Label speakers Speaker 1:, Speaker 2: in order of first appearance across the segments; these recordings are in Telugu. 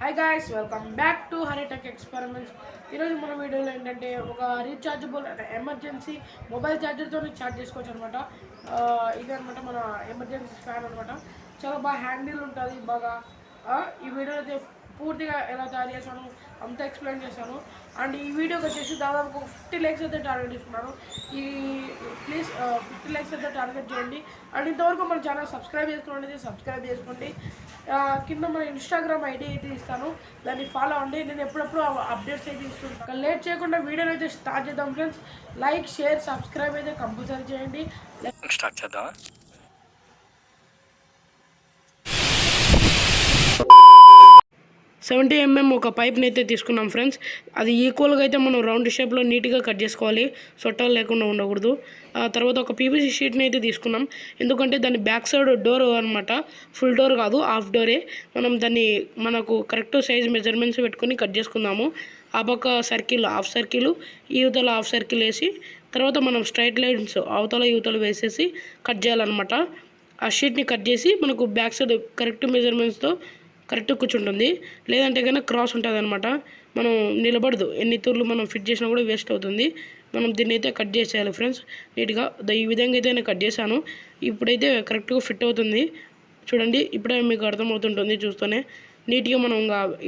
Speaker 1: Hi guys, welcome back to Haritech experiments. ఈరోజు మన వీడియోలో ఏంటంటే ఒక రీఛార్జబుల్ అంటే ఎమర్జెన్సీ మొబైల్ ఛార్జర్తో ఛార్జ్ చేసుకోవచ్చు అనమాట. ఇదనమాట మన ఎమర్జెన్సీ ఫ్యాన్ అనమాట. చాలా బాగా హ్యాండిల్ ఉంటుంది బాగా. ఈ వీడియో అయితే పూర్తిగా ఎలా తయారు చేశాను అంతా ఎక్స్ప్లెయిన్ చేశాను. అండ్ ఈ వీడియోకి వచ్చేసి దాదాపు ఒక 50 likes అయితే టార్గెట్ ఇస్తున్నాను. ప్లీజ్ 50 likes అయితే టార్గెట్ చేయండి. అండ్ ఇంతవరకు మన ఛానల్ సబ్స్క్రైబ్ చేసుకోండి, సబ్స్క్రైబ్ చేసుకోండి. కింద మన ఇన్స్టాగ్రామ్ ఐడి అయితే ఇస్తాను, దాన్ని ఫాలో అవ్వండి. నేను ఎప్పుడప్పుడు అప్డేట్స్ అయితే ఇస్తుంటాను. లేట్ చేయకుండా వీడియోని అయితే స్టార్ట్ చేద్దాం ఫ్రెండ్స్. లైక్, షేర్, సబ్స్క్రైబ్ అయితే కంపల్సరీ చేయండి.
Speaker 2: స్టార్ట్ చేద్దాం.
Speaker 1: 70 mm ఒక పైప్ని అయితే తీసుకున్నాం ఫ్రెండ్స్. అది ఈక్వల్గా అయితే మనం రౌండ్ షేప్లో నీట్గా కట్ చేసుకోవాలి, సొట్టాలు లేకుండా ఉండకూడదు. తర్వాత ఒక పీవీసీ షీట్ని అయితే తీసుకున్నాం, ఎందుకంటే దాని బ్యాక్ సైడ్ డోర్ అనమాట, ఫుల్ డోర్ కాదు, హాఫ్ డోరే. మనం దాన్ని మనకు కరెక్ట్ సైజ్ మెజర్మెంట్స్ పెట్టుకొని కట్ చేసుకుందాము. ఆ పక్క సర్కిల్ హాఫ్ సర్కిల్, ఈ యువతల హాఫ్ సర్కిల్ వేసి తర్వాత మనం స్ట్రైట్ లైన్స్ అవతల యువతలు వేసేసి కట్ చేయాలన్నమాట. ఆ షీట్ని కట్ చేసి మనకు బ్యాక్ సైడ్ కరెక్ట్ మెజర్మెంట్స్తో కరెక్ట్గా కూర్చుంటుంది. లేదంటే కన్నా క్రాస్ ఉంటుంది అనమాట, మనం నిలబడదు. ఎన్ని తూర్లు మనం ఫిట్ చేసినా కూడా వేస్ట్ అవుతుంది. మనం దీన్ని అయితే కట్ చేసేయాలి ఫ్రెండ్స్ నీట్గా. ఈ విధంగా అయితే నేను కట్ చేశాను. ఇప్పుడైతే కరెక్ట్గా ఫిట్ అవుతుంది చూడండి. ఇప్పుడే మీకు అర్థమవుతుంటుంది చూస్తూనే. నీట్గా మనం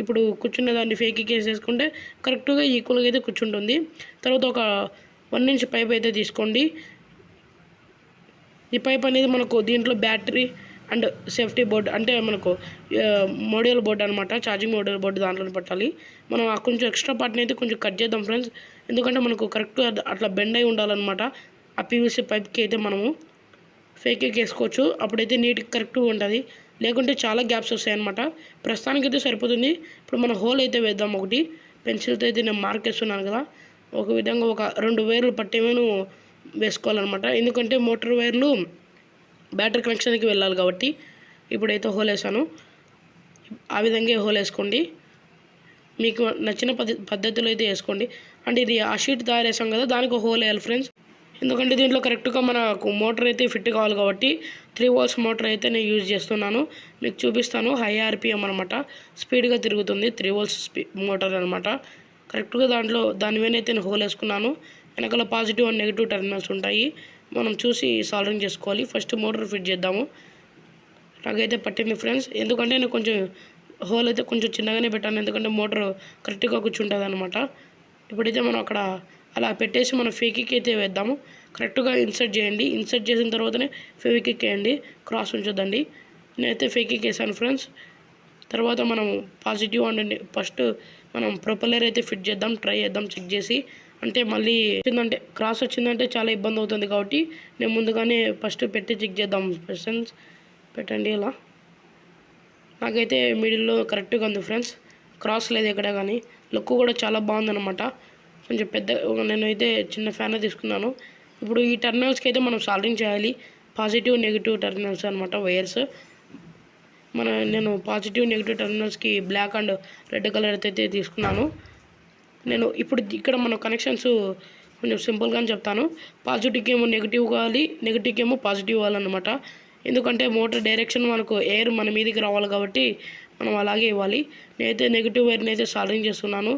Speaker 1: ఇప్పుడు కూర్చునే దాన్ని ఫేక్ వేసేసుకుంటే కరెక్ట్గా ఈక్వల్గా అయితే కూర్చుంటుంది. తర్వాత ఒక 1 inch పైప్ అయితే తీసుకోండి. ఈ పైప్ అనేది మనకు దీంట్లో బ్యాటరీ అండ్ సేఫ్టీ బోర్డ్ అంటే మనకు మోడ్యూల్ బోర్డ్ అనమాట, ఛార్జింగ్ మోడ్యూల్ బోర్డు దాంట్లో పెట్టాలి. మనం కొంచెం ఎక్స్ట్రా పార్ట్ని అయితే కొంచెం కట్ చేద్దాం ఫ్రెండ్స్, ఎందుకంటే మనకు కరెక్ట్గా అట్లా బెండ్ అయి ఉండాలన్నమాట. ఆ పీవీసీ పైప్కి అయితే మనము ఫేక్ వేసుకోవచ్చు, అప్పుడైతే నీట్గా కరెక్ట్గా ఉంటుంది. లేకుంటే చాలా గ్యాప్స్ వస్తాయన్నమాట. ప్రస్తుతానికైతే సరిపోతుంది. ఇప్పుడు మనం హోల్ అయితే వేద్దాం. ఒకటి పెన్సిల్తో అయితే నేను మార్క్ వేస్తున్నాను కదా, ఒక విధంగా ఒక 2 వైర్లు పట్టేమేను వేసుకోవాలన్నమాట. ఎందుకంటే మోటార్ వైర్లు బ్యాటరీ కనెక్షన్కి వెళ్ళాలి కాబట్టి. ఇప్పుడైతే హోల్ వేసాను, ఆ విధంగా హోల్ వేసుకోండి. మీకు నచ్చిన పద్ధతిలో అయితే వేసుకోండి. అండ్ ఇది ఆ షీట్ తయారు చేసాం కదా, దానికి హోల్ వేయాలి ఫ్రెండ్స్. ఎందుకంటే దీంట్లో కరెక్ట్గా మనకు మోటార్ అయితే ఫిట్ కావాలి కాబట్టి 3 volts మోటార్ అయితే నేను యూజ్ చేస్తున్నాను. మీకు చూపిస్తాను. హై RPM అనమాట, స్పీడ్గా తిరుగుతుంది. 3 volts మోటార్ అనమాట. కరెక్ట్గా దాని మీద అయితే నేను హోల్ వేసుకున్నాను. వెనకాల పాజిటివ్ అండ్ నెగిటివ్ టెర్మినల్స్ ఉంటాయి, మనం చూసి సాల్డరింగ్ చేసుకోవాలి. ఫస్ట్ మోటార్ ఫిట్ చేద్దాము. నాకైతే పట్టింది ఫ్రెండ్స్, ఎందుకంటే నేను కొంచెం హోల్ అయితే కొంచెం చిన్నగానే పెట్టాను, ఎందుకంటే మోటార్ కరెక్ట్గా కూర్చుంటుంది అనమాట. ఇప్పుడైతే మనం అక్కడ అలా పెట్టేసి మనం ఫెవిక్విక్ అయితే వేద్దాము. కరెక్ట్గా ఇన్సర్ట్ చేయండి. ఇన్సర్ట్ చేసిన తర్వాతనే ఫెవిక్విక్ వేయండి, క్రాస్ ఉంచొద్దండి. నేనైతే ఫెవిక్విక్ వేసాను ఫ్రెండ్స్. తర్వాత మనం పాజిటివ్ అండ్ ఫస్ట్ మనం ప్రొపెల్లర్ అయితే ఫిట్ చేద్దాం, ట్రై చేద్దాం చెక్ చేసి. అంటే మళ్ళీ వచ్చిందంటే క్రాస్ వచ్చిందంటే చాలా ఇబ్బంది అవుతుంది కాబట్టి నేను ముందుగానే ఫస్ట్ పెట్టి చెక్ చేద్దాం ఫ్రెండ్స్. పెట్టండి ఇలా. నాకైతే మిడిల్లో కరెక్ట్గా ఉంది ఫ్రెండ్స్, క్రాస్ లేదు ఎక్కడ కానీ. లుక్ కూడా చాలా బాగుందన్నమాట. కొంచెం పెద్ద నేనైతే చిన్న ఫ్యాన్ తీసుకున్నాను. ఇప్పుడు ఈ టర్మినల్స్కి అయితే మనం సాల్డరింగ్ చేయాలి. పాజిటివ్ నెగిటివ్ టర్మినల్స్ అనమాట వైర్స్. నేను పాజిటివ్ నెగిటివ్ టర్మినల్స్కి బ్లాక్ అండ్ రెడ్ కలర్ అయితే తీసుకున్నాను. నేను ఇప్పుడు ఇక్కడ మన కనెక్షన్స్ కొంచెం సింపుల్గానే చెప్తాను. పాజిటివ్కి ఏమో నెగిటివ్ కావాలి, నెగిటివ్కి ఏమో పాజిటివ్ కావాలన్నమాట. ఎందుకంటే మోటార్ డైరెక్షన్ మనకు ఎయిర్ మన మీదకి రావాలి కాబట్టి మనం అలాగే ఇవ్వాలి. నేనైతే నెగిటివ్ వైర్ని అయితే సాల్డరింగ్ చేస్తున్నాను.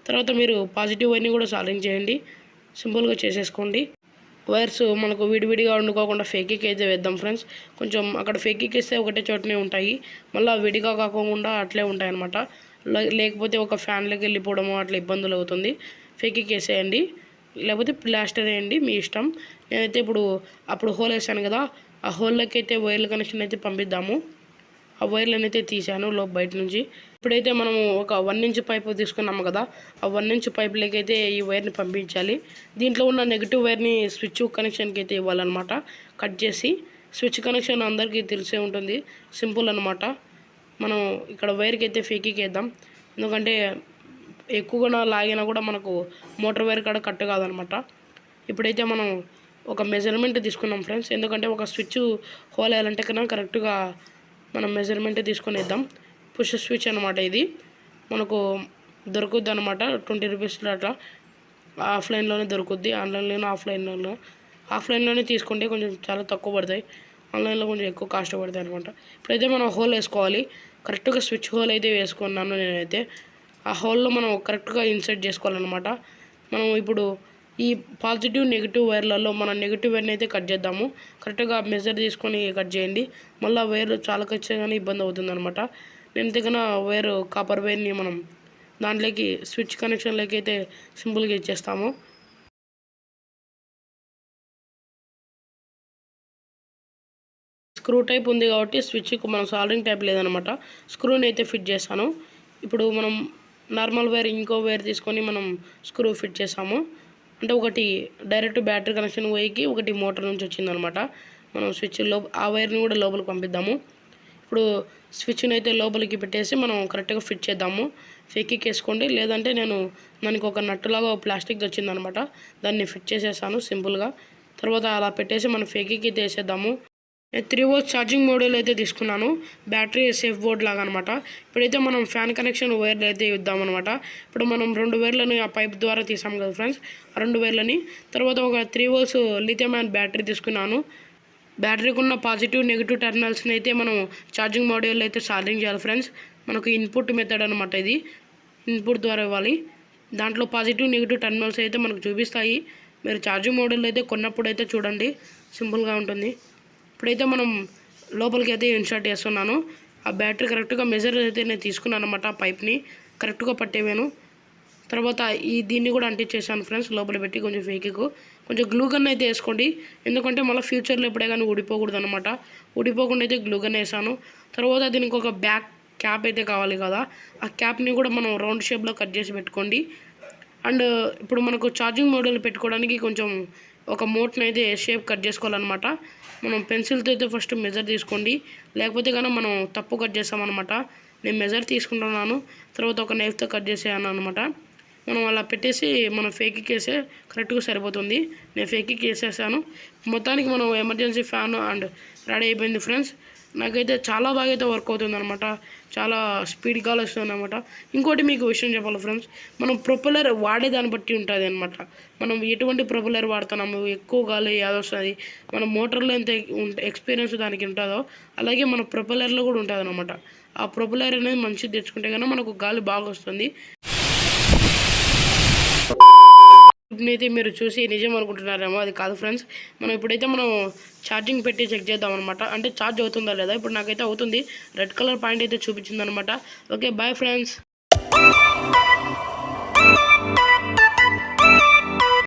Speaker 1: తర్వాత మీరు పాజిటివ్ వైర్ని కూడా సాల్డరింగ్ చేయండి, సింపుల్గా చేసేసుకోండి. వైర్స్ మనకు విడివిడిగా వండుకోకుండా ఫేక్కి అయితే వేద్దాం ఫ్రెండ్స్. కొంచెం అక్కడ ఫేక్కి వేస్తే ఒకటే చోటనే ఉంటాయి, మళ్ళీ విడిగా కాకుండా అట్లే ఉంటాయి అన్నమాట. లేకపోతే ఒక ఫ్యాన్లోకి వెళ్ళిపోవడము అట్లా ఇబ్బందులు అవుతుంది. ఫేక్కి వేసేయండి, లేకపోతే ప్లాస్టర్ వేయండి, మీ ఇష్టం. నేనైతే అప్పుడు హోల్ వేసాను కదా, ఆ హోల్లోకి అయితే వైర్ల కనెక్షన్ అయితే పంపిద్దాము. ఆ వైర్లను అయితే తీసాను బయట నుంచి. ఇప్పుడైతే మనము ఒక 1 inch పైపు తీసుకున్నాము కదా, ఆ 1 inch పైపులోకి అయితే ఈ వైర్ని పంపించాలి. దీంట్లో ఉన్న నెగిటివ్ వైర్ని స్విచ్ కనెక్షన్కి అయితే ఇవ్వాలన్నమాట. కట్ చేసి స్విచ్ కనెక్షన్ అందరికీ తెలిసే ఉంటుంది, సింపుల్ అనమాట. మనం ఇక్కడ వైర్కి అయితే ఫేక్కి వేద్దాం, ఎందుకంటే ఎక్కువగా లాగినా కూడా మనకు మోటార్ వైర్ కాడ కట్ కాదనమాట. ఇప్పుడైతే మనం ఒక మెజర్మెంట్ తీసుకున్నాం ఫ్రెండ్స్, ఎందుకంటే ఒక స్విచ్ హోల్ వేయాలంటే కన్నా కరెక్ట్గా మనం మెజర్మెంట్ తీసుకొని వేద్దాం. పుష్ స్విచ్ అనమాట, ఇది మనకు దొరుకుద్ది అనమాట 20 రూపీస్లో అట్లా. ఆఫ్లైన్లోనే దొరుకుద్ది, ఆన్లైన్లోనే ఆఫ్లైన్లోనే తీసుకోండి, కొంచెం చాలా తక్కువ పడతాయి. ఆన్లైన్లో కొంచెం ఎక్కువ కాస్ట్ పడతాయి అనమాట. ఇప్పుడైతే మనం హోల్ వేసుకోవాలి. కరెక్ట్గా స్విచ్ హోల్ అయితే వేసుకున్నాను నేనైతే. ఆ హోల్లో మనం కరెక్ట్గా ఇన్సర్ట్ చేసుకోవాలన్నమాట. మనం ఇప్పుడు ఈ పాజిటివ్ నెగిటివ్ వైర్లలో మనం నెగిటివ్ వైర్ని అయితే కట్ చేద్దాము. కరెక్ట్గా మెజర్ తీసుకొని కట్ చేయండి. మళ్ళీ వైర్ చాలా ఖచ్చితంగానే ఇబ్బంది అవుతుంది అనమాట. నేను దగ్గర వైర్ కాపర్ వైర్ని మనం దాంట్లోకి స్విచ్ కనెక్షన్లోకి అయితే సింపుల్గా ఇచ్చేస్తాము. స్క్రూ టైప్ ఉంది కాబట్టి స్విచ్కి మనం సాల్డరింగ్ టైప్ లేదనమాట. స్క్రూని అయితే ఫిట్ చేస్తాను. ఇప్పుడు మనం నార్మల్ వైర్ ఇంకో వైర్ తీసుకొని మనం స్క్రూ ఫిట్ చేసాము. అంటే ఒకటి డైరెక్ట్ బ్యాటరీ కనెక్షన్ పోయికి, ఒకటి మోటార్ నుంచి వచ్చిందనమాట. మనం స్విచ్ ఆ వైర్ని కూడా లోపలికి పంపిద్దాము. ఇప్పుడు స్విచ్ని అయితే లోపలికి పెట్టేసి మనం కరెక్ట్గా ఫిట్ చేద్దాము. ఫెకిక్ వేసుకోండి, లేదంటే దానికి ఒక నట్టులాగా ప్లాస్టిక్ వచ్చిందనమాట. దాన్ని ఫిట్ చేసేసాను సింపుల్గా. తర్వాత అలా పెట్టేసి మనం ఫెకిక్ అయితే వేసేద్దాము. 3 volts ఛార్జింగ్ మోడ్యూల్ అయితే తీసుకున్నాను. బ్యాటరీ సేఫ్ బోర్డ్ లాగా అనమాట. ఇప్పుడైతే మనం ఫ్యాన్ కనెక్షన్ వైర్లు అయితే ఇద్దామన్నమాట. ఇప్పుడు మనం 2 వైర్లను ఆ పైప్ ద్వారా తీసాం కదా ఫ్రెండ్స్, ఆ 2 వైర్లని. తర్వాత ఒక 3 volts లిథియం అయాన్ బ్యాటరీ తీసుకున్నాను. బ్యాటరీకి ఉన్న పాజిటివ్ నెగిటివ్ టెర్మినల్స్ని అయితే మనం ఛార్జింగ్ మోడ్యూల్ అయితే ఛార్జింగ్ చేయాలి ఫ్రెండ్స్. మనకు ఇన్పుట్ మెథడ్ అనమాట. ఇది ఇన్పుట్ ద్వారా ఇవ్వాలి. దాంట్లో పాజిటివ్ నెగిటివ్ టెర్మినల్స్ అయితే మనకు చూపిస్తాయి. మీరు ఛార్జింగ్ మోడ్యూల్ అయితే కొన్నప్పుడు అయితే చూడండి, సింపుల్గా ఉంటుంది. ఇప్పుడైతే మనం లోపలికి అయితే ఇన్సర్ట్ చేస్తున్నాను. ఆ బ్యాటరీ కరెక్ట్గా మెజర్ అయితే నేను తీసుకున్నాను అనమాట. ఆ పైప్ని కరెక్ట్గా పట్టేవాను. తర్వాత దీన్ని కూడా అంటించేసాను ఫ్రెండ్స్. లోపల పెట్టి కొంచెం గ్లూ గన్ అయితే వేసుకోండి, ఎందుకంటే మళ్ళీ ఫ్యూచర్లో ఎప్పుడే కానీ ఊడిపోకూడదు అనమాట. ఊడిపోకుండా అయితే గ్లూ గన్ వేసాను. తర్వాత దీనికి ఒక బ్యాక్ క్యాప్ అయితే కావాలి కదా, ఆ క్యాప్ని కూడా మనం రౌండ్ షేప్లో కట్ చేసి పెట్టుకోండి. అండ్ ఇప్పుడు మనకు ఛార్జింగ్ మోడ్యూల్ పెట్టుకోవడానికి కొంచెం ఒక మోట్ని అయితే షేప్ కట్ చేసుకోవాలన్నమాట. మనం పెన్సిల్తో అయితే ఫస్ట్ మెజర్ తీసుకోండి, లేకపోతే కానీ మనం తప్పు కట్ చేస్తామన్నమాట. నేను మెజర్ తీసుకుంటున్నాను, తర్వాత ఒక నైఫ్తో కట్ చేసేయాను అనమాట. మనం అలా పెట్టేసి మనం ఫేకిక్ వేసే కరెక్ట్గా సరిపోతుంది. నేను ఫేకిక్ వేసేసాను. మొత్తానికి మనం ఎమర్జెన్సీ ఫ్యాన్ అండ్ రెడీ అయిపోయింది ఫ్రెండ్స్. నాకైతే చాలా బాగా అయితే వర్క్ అవుతుంది అనమాట. చాలా స్పీడ్గా వస్తుంది అనమాట. ఇంకోటి మీకు విషయం చెప్పాలి ఫ్రెండ్స్, మనం ప్రొపెల్లర్ వాడేదాన్ని బట్టి ఉంటుంది అనమాట. మనం ఎటువంటి ప్రొపెల్లర్ వాడుతున్నాము, ఎక్కువ గాలి ఏది వస్తుంది, మన మోటార్లో ఎంత ఎక్స్పీరియన్స్ దానికి ఉంటుందో అలాగే మన ప్రొపెల్లర్లో కూడా ఉంటుంది అనమాట. ఆ ప్రొపెల్లర్ అనేది మంచిది తెచ్చుకుంటే కన్నా మనకు గాలి బాగా వస్తుంది. అయితే మీరు చూసి నిజం అనుకుంటున్నారేమో, అది కాదు ఫ్రెండ్స్. ఇప్పుడైతే మనం ఛార్జింగ్ పెట్టి చెక్ చేద్దాం అనమాట. అంటే ఛార్జ్ అవుతుందా లేదా. ఇప్పుడు నాకైతే అవుతుంది. రెడ్ కలర్ పాయింట్ అయితే చూపించింది అనమాట. Okay, bye friends.